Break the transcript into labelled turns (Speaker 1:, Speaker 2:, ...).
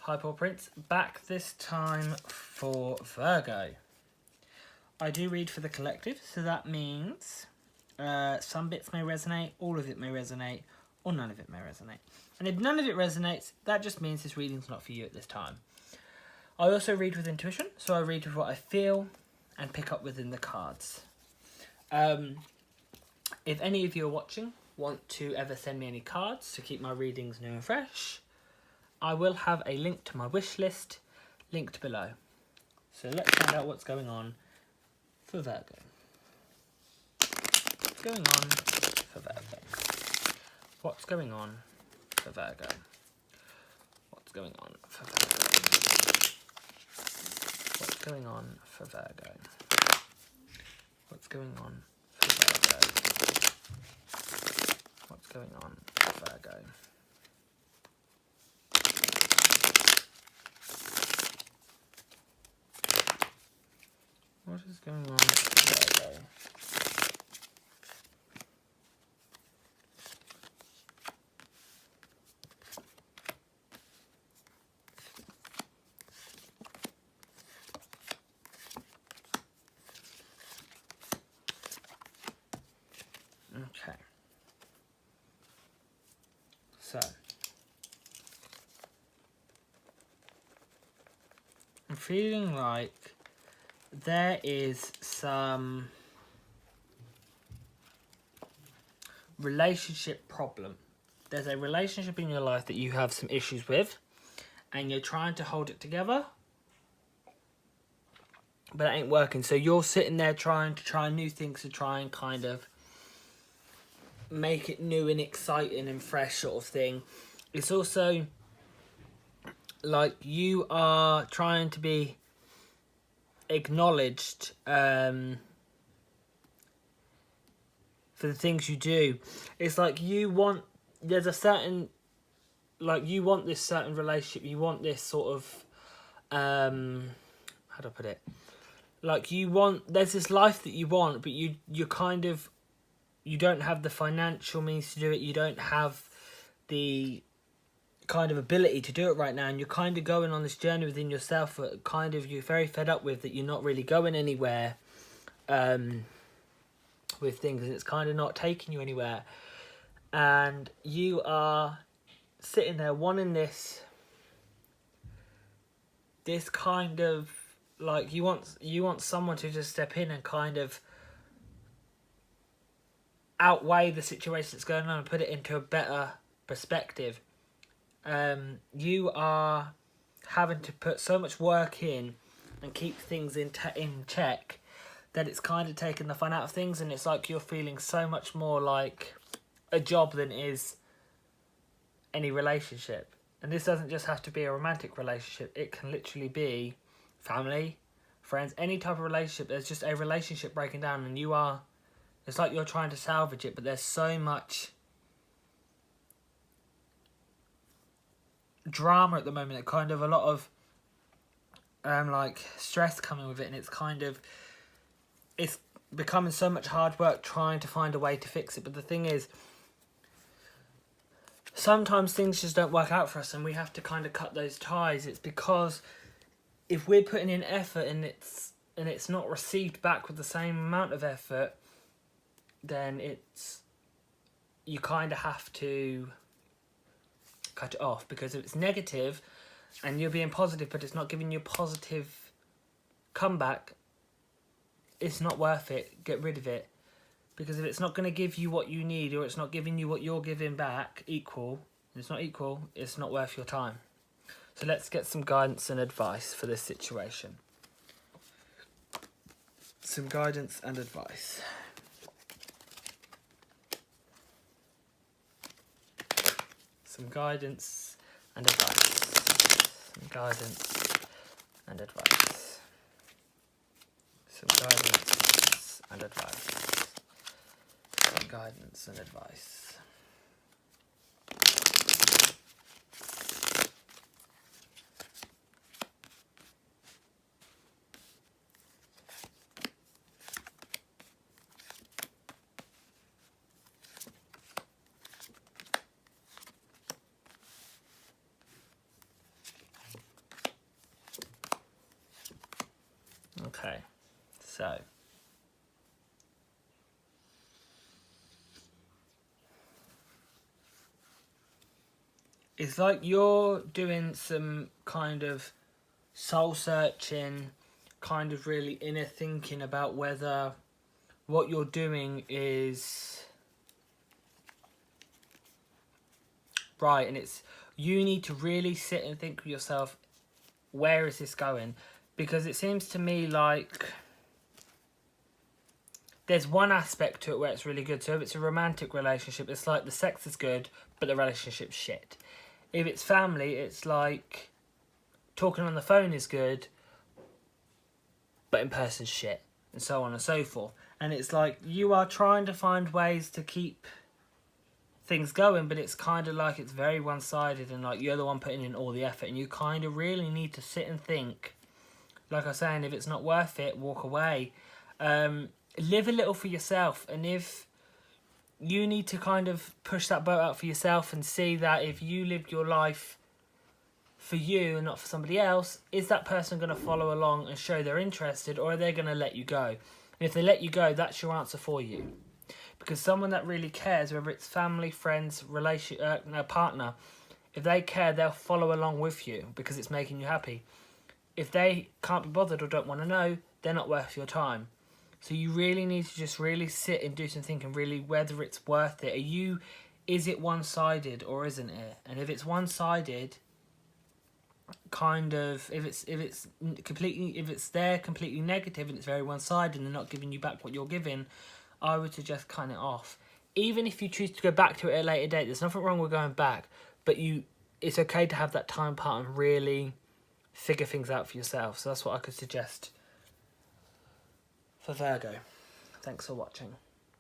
Speaker 1: Hi Paul Prince, back this time for Virgo. I do read for the collective, so that means some bits may resonate, all of it may resonate, or none of it may resonate. And if none of it resonates, that just means this reading's not for you at this time. I also read with intuition, so I read with what I feel and pick up within the cards. If any of you are watching want to ever send me any cards to keep my readings new and fresh, I will have a link to my wish list linked below. So let's find out what's going on for Virgo. What's going on for Virgo? What's going on for Virgo? What's going on for Virgo? What's going on for Virgo? What's going on for Virgo? What's going on for Virgo? What is going on for Virgo? Okay. So, I'm feeling like there is some relationship problem. There's a relationship in your life that you have some issues with, and you're trying to hold it together, but it ain't working. So you're sitting there trying to try new things to try and kind of make it new and exciting and fresh sort of thing. It's also like you are trying to be acknowledged for the things you do. It's like you want, there's a certain, like you want this certain relationship, you want this sort of how do I put it, like you want, there's this life that you want, but you kind of, you don't have the financial means to do it, you don't have the kind of ability to do it right now, and you're kind of going on this journey within yourself that kind of you're very fed up with, that you're not really going anywhere with things, and it's kind of not taking you anywhere, and you are sitting there wanting this kind of, like you want someone to just step in and kind of outweigh the situation that's going on and put it into a better perspective. You are having to put so much work in and keep things in check that it's kind of taking the fun out of things, and it's like you're feeling so much more like a job than is any relationship. And this doesn't just have to be a romantic relationship, it can literally be family, friends, any type of relationship. There's just a relationship breaking down, and it's like you're trying to salvage it, but there's so much drama at the moment, kind of a lot of like stress coming with it, and it's becoming so much hard work trying to find a way to fix it. But the thing is, sometimes things just don't work out for us, and we have to kind of cut those ties. It's because if we're putting in effort and it's not received back with the same amount of effort, then you kind of have to cut it off. Because if it's negative and you're being positive but it's not giving you a positive comeback, it's not worth it. Get rid of it. Because if it's not going to give you what you need, or it's not giving you what you're giving back equal, it's not worth your time. So let's get some guidance and advice for this situation. Some guidance and advice. Some guidance and advice. Some guidance and advice. Some guidance and advice. Some guidance and advice. So it's like you're doing some kind of soul searching, kind of really inner thinking about whether what you're doing is right. And it's, you need to really sit and think with yourself, where is this going? Because it seems to me like there's one aspect to it where it's really good. So if it's a romantic relationship, it's like the sex is good, but the relationship's shit. If it's family, it's like talking on the phone is good, but in person's shit, and so on and so forth. And it's like you are trying to find ways to keep things going, but it's kind of like it's very one-sided, and like you're the one putting in all the effort, and you kind of really need to sit and think. Like I was saying, if it's not worth it, walk away. Live a little for yourself, and if you need to kind of push that boat out for yourself and see that if you lived your life for you and not for somebody else, is that person going to follow along and show they're interested, or are they going to let you go? And if they let you go, that's your answer for you. Because someone that really cares, whether it's family, friends, partner, if they care, they'll follow along with you because it's making you happy. If they can't be bothered or don't want to know, they're not worth your time. So you really need to just really sit and do some thinking, really whether it's worth it. Is it one-sided or isn't it? And if it's one-sided, kind of, if it's there completely negative and it's very one-sided and they're not giving you back what you're giving, I would suggest cutting it off. Even if you choose to go back to it at a later date, there's nothing wrong with going back, but it's okay to have that time part and really figure things out for yourself. So that's what I could suggest for Virgo. Thanks for watching.